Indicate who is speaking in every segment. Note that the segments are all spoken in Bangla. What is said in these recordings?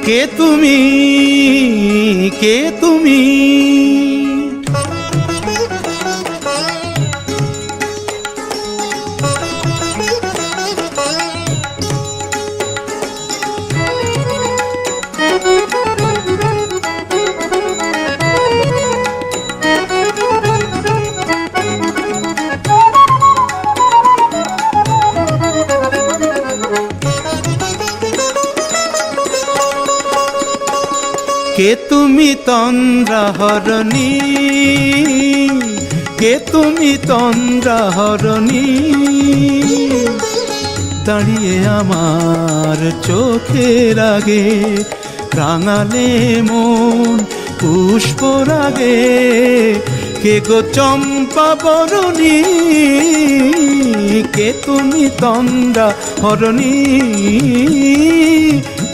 Speaker 1: কে তুমি, কে তুমি? কে তুমি তন্দ্রাহরণী, কে তুমি তন্দ্রাহরণী? দাঁড়িয়ে আমার চোখের আগে রাঙালে মন পুষ্পরাগে। কে গো চম্পা বরণী, কে তুমি তন্দ্রাহরণী?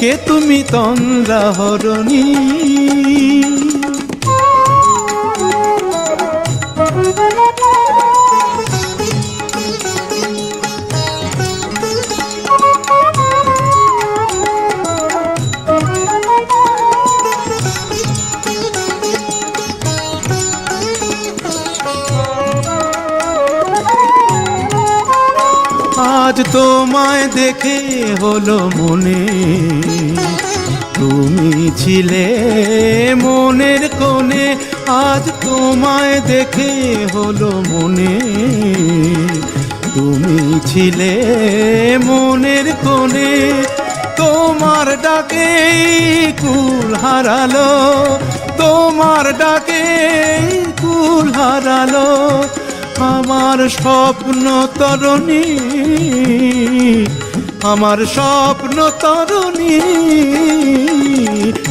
Speaker 1: কে তুমি তন্দ্রাহরণী? আজ তোমায় দেখে হলো মনে, তুমি ছিলে মনের কোণে। আজ তোমায় দেখে হলো মনে, তুমি ছিলে মনের কোণে। তোমার ডাকে কুল হারালো, তোমার ডাকে কুল হারালো আমার স্বপ্ন তরণী, আমার স্বপ্ন তরণী।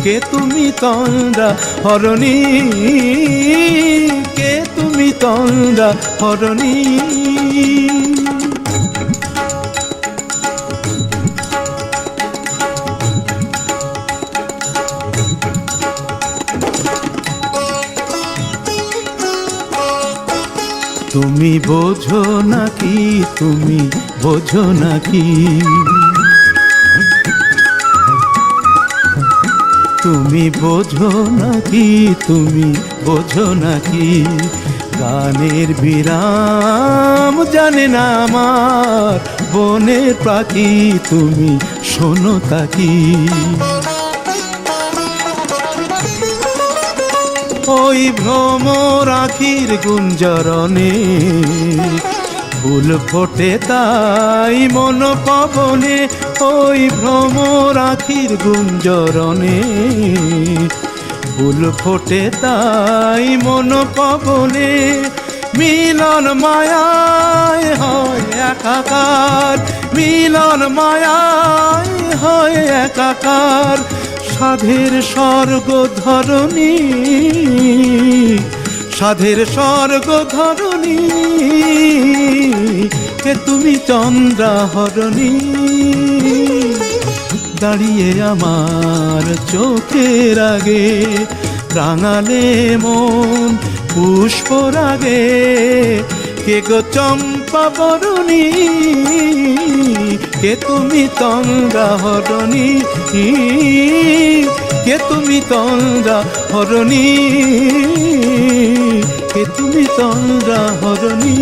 Speaker 1: কে তুমি তন্দ্রাহরণী, কে তুমি তন্দ্রাহরণী? তুমি বোঝো নাকি, তুমি বোঝো নাকি? তুমি বোঝো নাকি, তুমি বোঝো নাকি? গানের বিরাম জানে না আমার বনের পাখি, তুমি শোনো তাকি। ওই ভ্রমর আখির গুঞ্জরণে ফুল ফোটে তাই মন পবনে। ওই ভ্রমর আখির গুঞ্জরণে ফুল ফোটে তাই মন পবনে। মিলন মায়ায় হয় একাকার, মিলন মায়ায় হয় একাকার। সাধের স্বর্গ ধরণী, সাধের স্বর্গ ধরণী। কে তুমি তন্দ্রাহরণী? দাঁড়িয়ে আমার চোখের আগে রাঙালে মন পুষ্পরাগে। কে গো চম্পা বরণী, কে তুমি তন্দ্রাহরণী? কে তুমি তন্দ্রাহরণী? কে তুমি তন্দ্রাহরণী?